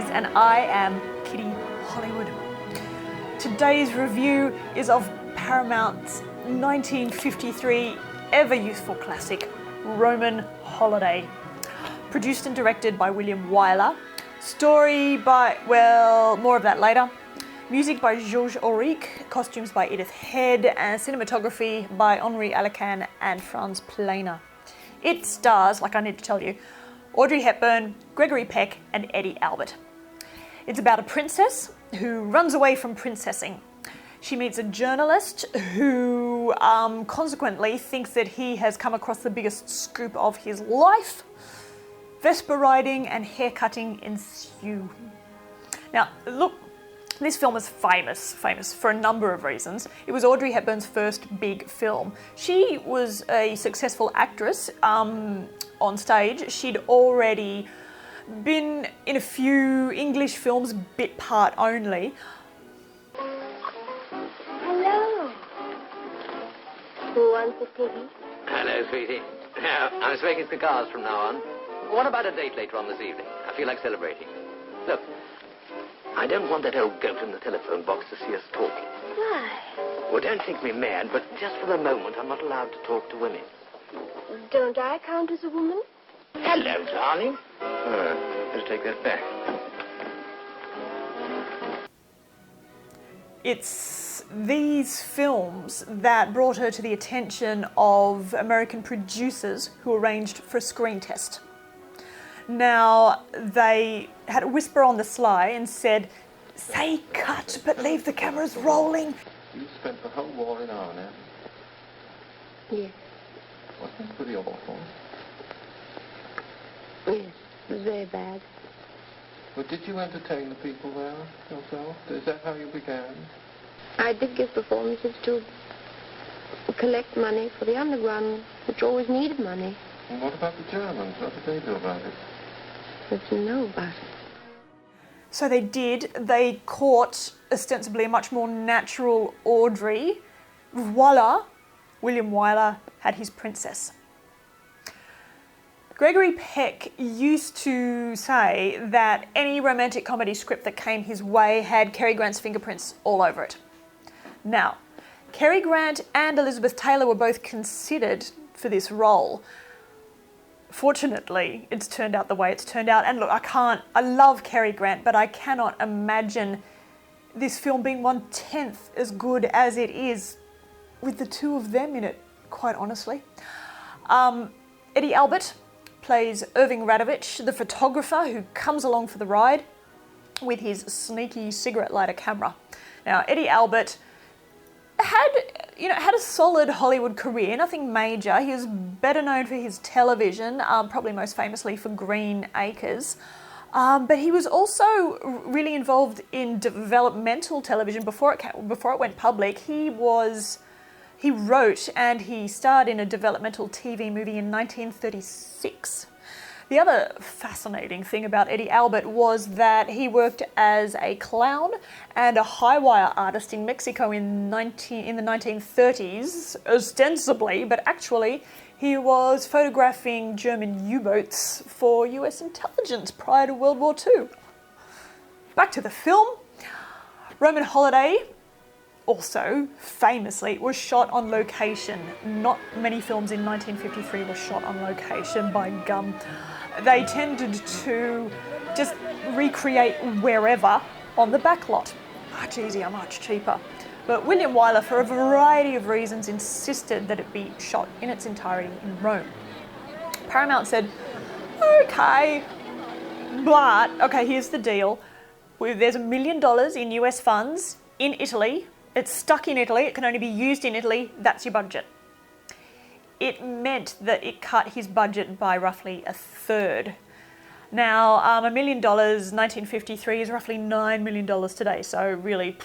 Liz and I am Kitty Hollywood. Today's review is of Paramount's 1953 ever-useful classic, Roman Holiday. Produced and directed by William Wyler. Story by, well, more of that later. Music by Georges Auric, costumes by Edith, and cinematography by Henri, Alekan and Franz. It stars, like I need to tell you, Audrey Hepburn, Gregory, Peck and Eddie Albert. It's about a princess who runs away from princessing. She meets a journalist who consequently thinks that he has come across the biggest scoop of his life. Vespa riding and haircutting ensue. Now, look, this film is famous for a number of reasons. It was Audrey Hepburn's first big film. She was a successful actress on stage. She'd already been in a few English films, bit part only. Hello. Who wants a piggy? Hello, sweetie. I'm smoking cigars from now on. What about a date later on this evening? I feel like celebrating. Look, I don't want that old goat in the telephone box to see us talking. Why? Well, don't think me mad, but just for the moment, I'm not allowed to talk to women. Don't I count as a woman? Hello, darling. Let's take that back. It's these films that brought her to the attention of American producers who arranged for a screen test. Now, they had a whisper on the sly and said, "Say cut, but leave the cameras rolling." You spent the whole war in Ireland. Yes. Wasn't it pretty awful? Yes, it was very bad. But did you entertain the people there yourself? Is that how you began? I did give performances to collect money for the underground, which always needed money. And what about the Germans? What did they do about it? What do you know about it? So they did. They caught ostensibly a much more natural Audrey. Voila, William Wyler had his princess. Gregory Peck used to say that any romantic comedy script that came his way had Cary Grant's fingerprints all over it. Now, Cary Grant and Elizabeth Taylor were both considered for this role. Fortunately, it's turned out the way it's turned out. And look, I love Cary Grant, but I cannot imagine this film being 1/10 as good as it is with the two of them in it, quite honestly. Eddie Albert plays Irving Radovich, the photographer who comes along for the ride with his sneaky cigarette lighter camera. Now, Eddie Albert had a solid Hollywood career, nothing major. He was better known for his television, probably most famously for Green Acres. But he was also really involved in developmental television before it went public. He wrote and he starred in a developmental TV movie in 1936. The other fascinating thing about Eddie Albert was that he worked as a clown and a high wire artist in Mexico in the 1930s, ostensibly, but actually he was photographing German U-boats for US intelligence prior to World War II. Back to the film. Roman Holiday, also famously, was shot on location. Not many films in 1953 were shot on location, by gum. They tended to just recreate wherever on the back lot. Much easier, much cheaper. But William Wyler, for a variety of reasons, insisted that it be shot in its entirety in Rome. Paramount said, okay, but, okay, here's the deal. There's $1 million in US funds in Italy. It's stuck in Italy. It can only be used in Italy. That's your budget. It meant that it cut his budget by roughly a third. Now, $1 million, 1953, is roughly $9 million today. So really,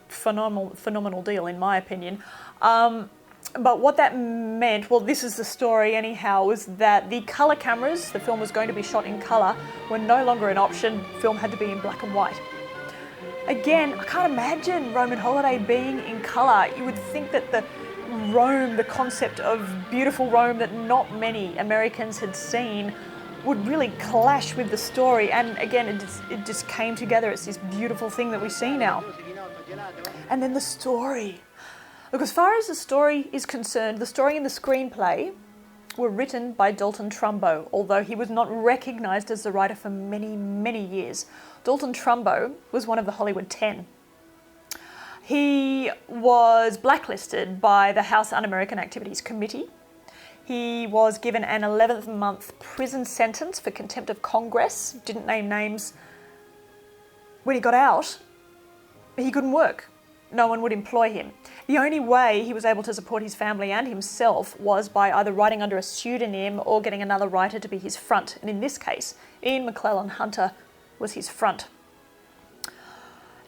phenomenal deal in my opinion. But what that meant, well, this is the story anyhow, was that the colour cameras, the film was going to be shot in colour, were no longer an option. Film had to be in black and white. Again, I can't imagine Roman Holiday being in colour. You would think that the Rome, the concept of beautiful Rome that not many Americans had seen, would really clash with the story, and again it just came together. It's this beautiful thing that we see now. And then the story. Look, as far as the story is concerned, the story and the screenplay were written by Dalton Trumbo, although he was not recognised as the writer for many, many years. Dalton Trumbo was one of the Hollywood 10. He was blacklisted by the House Un-American Activities Committee. He was given an 11-month prison sentence for contempt of Congress, didn't name names. When he got out, he couldn't work. No one would employ him. The only way he was able to support his family and himself was by either writing under a pseudonym or getting another writer to be his front. And in this case, Ian McClellan Hunter was his front.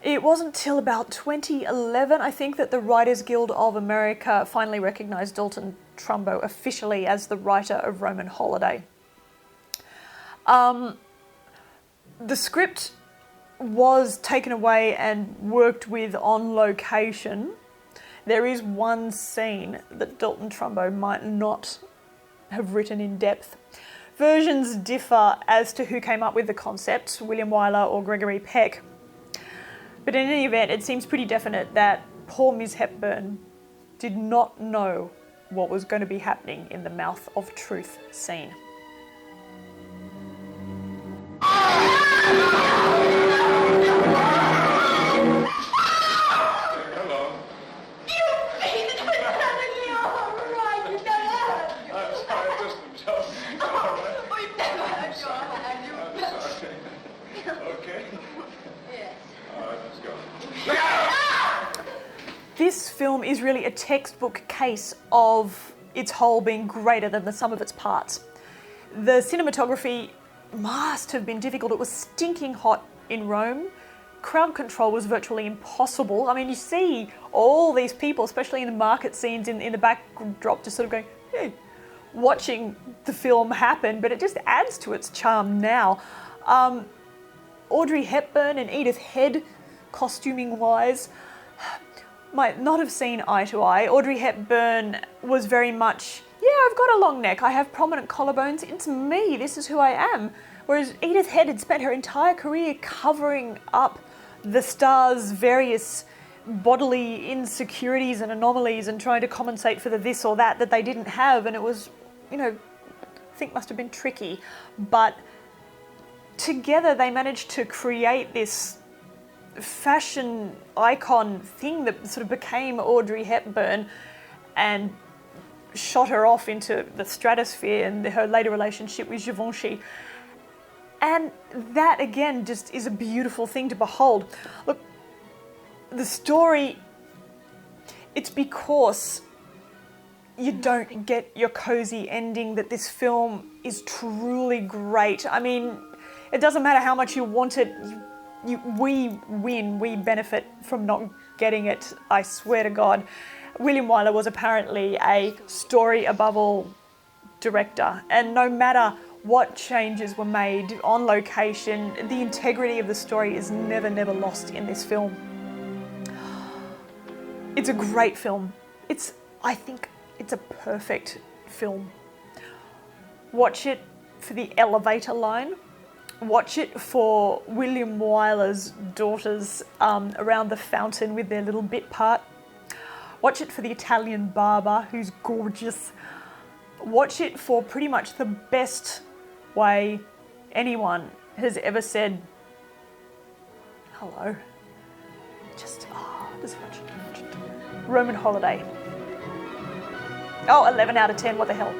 It wasn't till about 2011, I think, that the Writers Guild of America finally recognised Dalton Trumbo officially as the writer of Roman Holiday. The script was taken away and worked with on location. There is one scene that Dalton Trumbo might not have written in depth. Versions differ as to who came up with the concept, William Wyler or Gregory Peck. But in any event, it seems pretty definite that poor Ms. Hepburn did not know what was going to be happening in the Mouth of Truth scene. Hello. You think it's perfectly all right. You never had your I'm sorry, just a joke. All right. We've never had your hand. You I'm sorry. Okay. Yes. All right, let's go. This film is really a textbook case of its whole being greater than the sum of its parts. The cinematography must have been difficult. It was stinking hot in Rome. Crowd control was virtually impossible. I mean, you see all these people, especially in the market scenes in the backdrop, just sort of going, hey, watching the film happen, but it just adds to its charm now. Audrey Hepburn and Edith Head, costuming-wise, might not have seen eye to eye. Audrey Hepburn was very much, yeah, I've got a long neck, I have prominent collarbones, it's me, this is who I am. Whereas Edith Head had spent her entire career covering up the star's various bodily insecurities and anomalies and trying to compensate for the this or that they didn't have, and it was, I think must have been tricky. But together they managed to create this fashion icon thing that sort of became Audrey Hepburn and shot her off into the stratosphere and her later relationship with Givenchy. And that, again, just is a beautiful thing to behold. Look, the story, it's because you don't get your cozy ending that this film is truly great. I mean, it doesn't matter how much you want it, we win, we benefit from not getting it, I swear to God. William Wyler was apparently a story above all director, and no matter what changes were made on location, the integrity of the story is never lost in this film. It's a great film. I think it's a perfect film. Watch it for the elevator line. Watch it for William Wyler's daughters around the fountain with their little bit part. Watch it for the Italian barber, who's gorgeous. Watch it for pretty much the best way anyone has ever said hello. Just watch it. Roman Holiday. Oh, 11 out of 10, what the hell.